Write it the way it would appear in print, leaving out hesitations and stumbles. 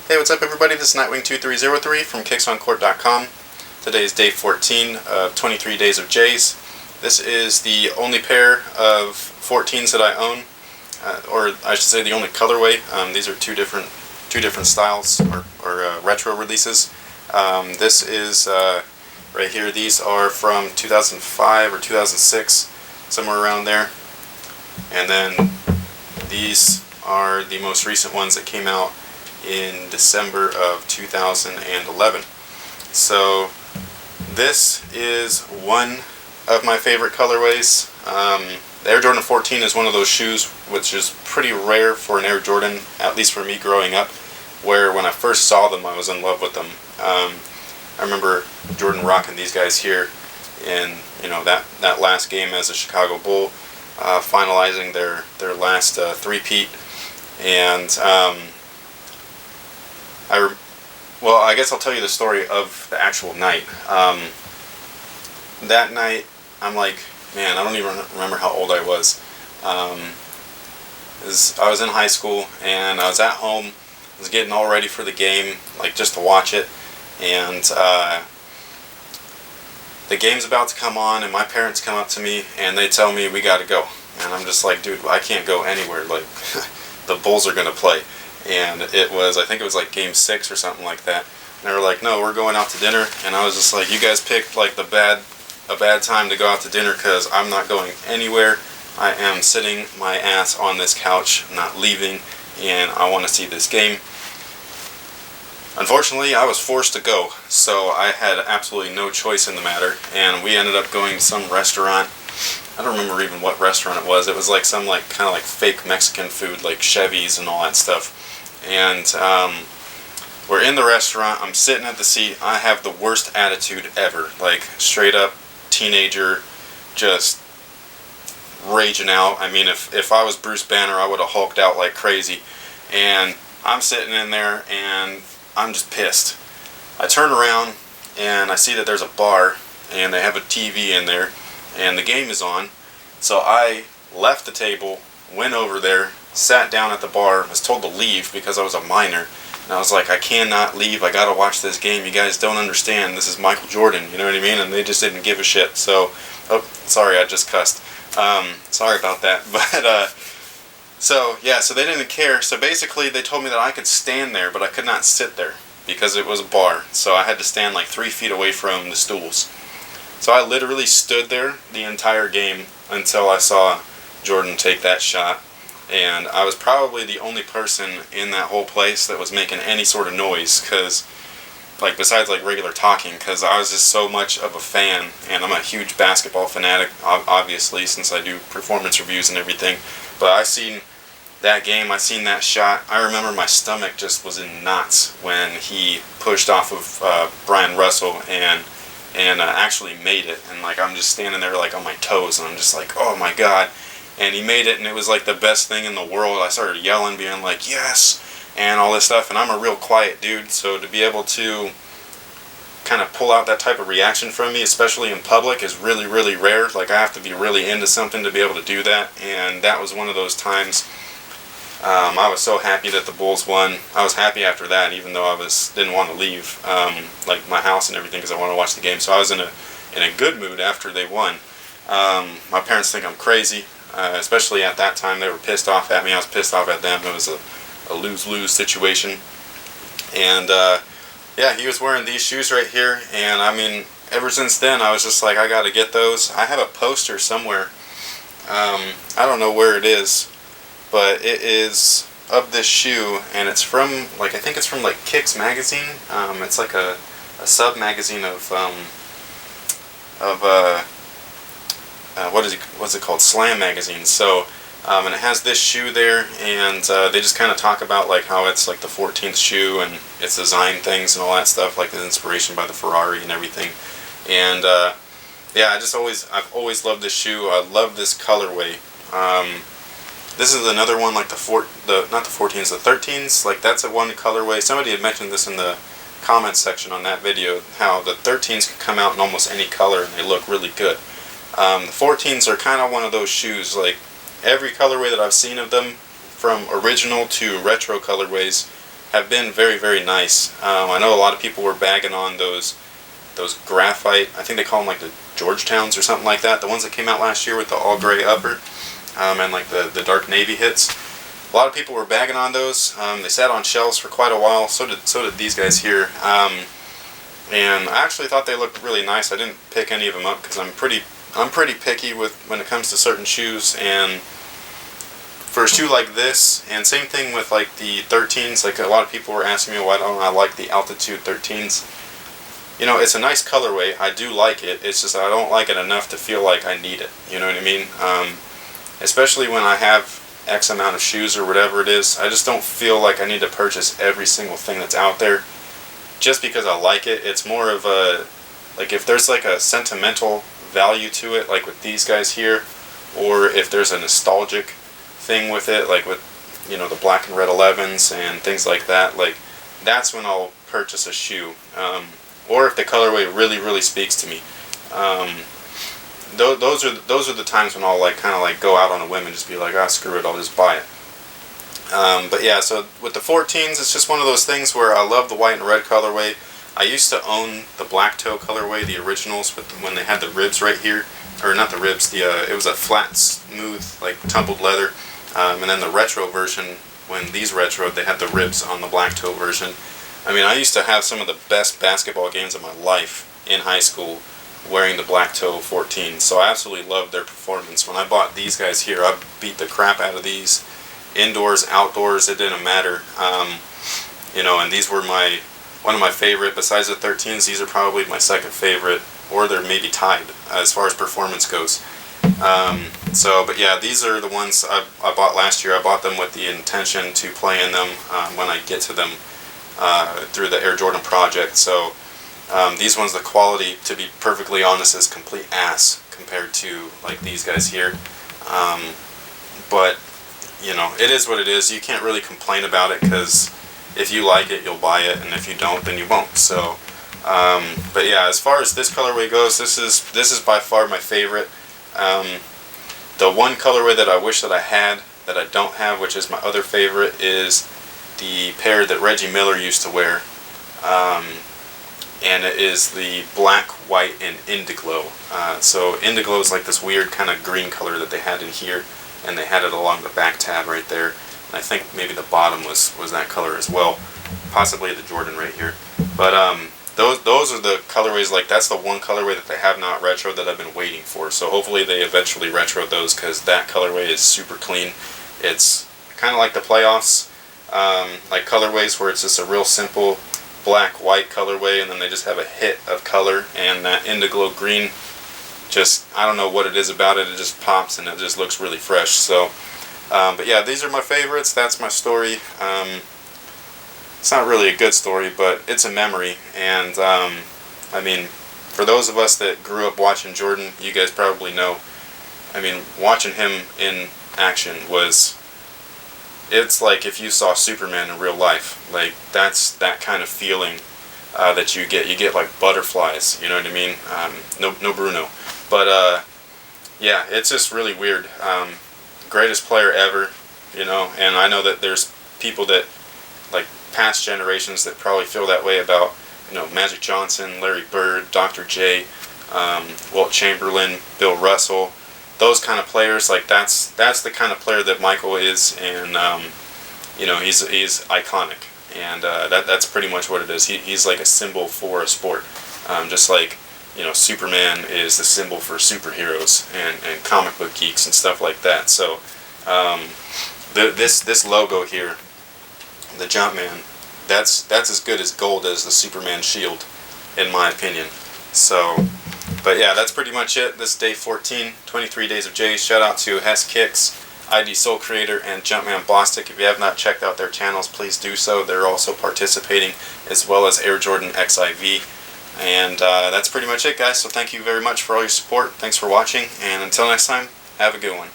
Hey, what's up everybody? This is Nightwing2303 from KicksOnCourt.com. Today is day 14 of 23 Days of Jays. This is the only pair of 14s that I own, or I should say the only colorway. These are two different styles or retro releases. This is right here. These are from 2005 or 2006, somewhere around there. And then these are the most recent ones that came out in December of 2011. So this is one of my favorite colorways. The Air Jordan 14 is one of those shoes which is pretty rare for an Air Jordan, at least for me growing up, where when I first saw them I was in love with them. I remember Jordan rocking these guys here in that last game as a Chicago Bull, finalizing their last three-peat. And I guess I'll tell you the story of the actual night. That night, I'm like, man, I don't even remember how old I was. I was in high school, and I was at home. I was getting all ready for the game, like just to watch it. And the game's about to come on, and my parents come up to me, and they tell me, we gotta go. And I'm just like, dude, I can't go anywhere. Like, the Bulls are gonna play. And I think it was like game 6 or something like that. And they were like, no, we're going out to dinner. And I was just like, you guys picked like a bad time to go out to dinner, because I'm not going anywhere. I am sitting my ass on this couch, not leaving, and I want to see this game. Unfortunately, I was forced to go, so I had absolutely no choice in the matter. And we ended up going to some restaurant. I don't remember even what restaurant it was. It was like some kind of fake Mexican food, like Chevy's and all that stuff. And we're in the restaurant. I'm sitting at the seat. I have the worst attitude ever. Like, straight up teenager, just raging out. I mean, if I was Bruce Banner, I would have hulked out like crazy. And I'm sitting in there, and I'm just pissed. I turn around, and I see that there's a bar, and they have a TV in there, and the game is on. So I left the table, went over there, sat down at the bar, was told to leave because I was a minor. And I was like, I cannot leave, I gotta watch this game. You guys don't understand, this is Michael Jordan, you know what I mean? And they just didn't give a shit. So, oh, sorry, I just cussed. Sorry about that. But, so they didn't care. So basically they told me that I could stand there, but I could not sit there because it was a bar. So I had to stand like 3 feet away from the stools. So I literally stood there the entire game until I saw Jordan take that shot. And I was probably the only person in that whole place that was making any sort of noise, because, like, besides like regular talking, because I was just so much of a fan, and I'm a huge basketball fanatic, obviously, since I do performance reviews and everything. But I seen that game, I seen that shot. I remember my stomach just was in knots when he pushed off of Brian Russell and actually made it. And like, I'm just standing there like on my toes, and I'm just like, oh my god. And he made it, and it was like the best thing in the world. I started yelling, being like, yes, and all this stuff. And I'm a real quiet dude, so to be able to kind of pull out that type of reaction from me, especially in public, is really, really rare. Like, I have to be really into something to be able to do that. And that was one of those times. I was so happy that the Bulls won. I was happy after that, even though I didn't want to leave like my house and everything, because I wanted to watch the game. So I was in a good mood after they won. My parents think I'm crazy. Especially at that time, they were pissed off at me. I was pissed off at them. It was a lose-lose situation. And he was wearing these shoes right here. And I mean, ever since then, I was just like, I gotta get those. I have a poster somewhere. I don't know where it is, but it is of this shoe, and it's from I think it's from Kicks magazine. It's like a sub magazine of what's it called? Slam magazine. So, and it has this shoe there, and they just kind of talk about like how it's like the 14th shoe and its design things and all that stuff, like the inspiration by the Ferrari and everything. And I've always loved this shoe. I love this colorway. This is another one like not the 14s, the 13s. Like, that's a one colorway. Somebody had mentioned this in the comments section on that video, how the 13s can come out in almost any color and they look really good. The 14s are kind of one of those shoes. Like, every colorway that I've seen of them, from original to retro colorways, have been very, very nice. I know a lot of people were bagging on those graphite, I think they call them like the Georgetowns or something like that, the ones that came out last year with the all gray upper, and like the dark navy hits. A lot of people were bagging on those. They sat on shelves for quite a while. So did these guys here. And I actually thought they looked really nice. I didn't pick any of them up because I'm pretty picky with when it comes to certain shoes. And for a shoe like this, and same thing with like the 13s. Like a lot of people were asking me why don't I like the Altitude 13s. You know, it's a nice colorway. I do like it. It's just I don't like it enough to feel like I need it. You know what I mean? Especially when I have X amount of shoes or whatever it is. I just don't feel like I need to purchase every single thing that's out there just because I like it. It's more of a, like if there's like a sentimental value to it, like with these guys here, or if there's a nostalgic thing with it, like with, you know, the black and red 11s and things like that, like that's when I'll purchase a shoe. Or if the colorway really, really speaks to me. Those are the times when I'll like kind of like go out on a whim and just be like, ah, screw it, I'll just buy it. But yeah, so with the 14s, it's just one of those things where I love the white and red colorway. I used to own the black toe colorway, the originals, with when they had the ribs right here, or not the ribs, it was a flat, smooth, like tumbled leather. And then the retro version, when these retroed, they had the ribs on the black toe version. I mean, I used to have some of the best basketball games of my life in high school wearing the black toe 14. So I absolutely loved their performance. When I bought these guys here, I beat the crap out of these. Indoors, outdoors, it didn't matter. You know, and these were one of my favorite. Besides the 13s, these are probably my second favorite, or they're maybe tied as far as performance goes. But yeah, these are the ones I bought last year. I bought them with the intention to play in them when I get to them through the Air Jordan project. So these ones, the quality, to be perfectly honest, is complete ass compared to like these guys here. But you know, it is what it is. You can't really complain about it because if you like it, you'll buy it, and if you don't, then you won't. So, but yeah, as far as this colorway goes, this is by far my favorite. The one colorway that I wish that I had that I don't have, which is my other favorite, is the pair that Reggie Miller used to wear. And it is the black, white, and Indiglo. So Indiglo is like this weird kind of green color that they had in here, and they had it along the back tab right there. And I think maybe the bottom was that color as well, possibly the Jordan right here. But those are the colorways. Like that's the one colorway that they have not retro that I've been waiting for. So hopefully they eventually retro those, because that colorway is super clean. It's kind of like the playoffs, like colorways where it's just a real simple black white colorway, and then they just have a hit of color, and that Indiglo green, just I don't know what it is about it, it just pops and it just looks really fresh. So but yeah, these are my favorites. That's my story. It's not really a good story, but it's a memory. And I mean, for those of us that grew up watching Jordan, you guys probably know, I mean, watching him in action it's like if you saw Superman in real life. Like that's that kind of feeling that you get like butterflies, you know what I mean? No Bruno, but yeah, it's just really weird. Greatest player ever, you know, and I know that there's people that like past generations that probably feel that way about, you know, Magic Johnson, Larry Bird, Dr. J, Wilt Chamberlain, Bill Russell, those kind of players. Like that's the kind of player that Michael is, and you know, he's iconic, and that's pretty much what it is. He's like a symbol for a sport, just like, you know, Superman is the symbol for superheroes and comic book geeks and stuff like that. So this logo here, the Jumpman, that's as good as gold as the Superman shield, in my opinion. So, but yeah, that's pretty much it. This is day 14, 23 Days of J's. Shout out to Hess Kicks, ID Soul Creator, and Jumpman Bostic. If you have not checked out their channels, please do so. They're also participating, as well as Air Jordan XIV. And that's pretty much it, guys. So thank you very much for all your support. Thanks for watching, and until next time, have a good one.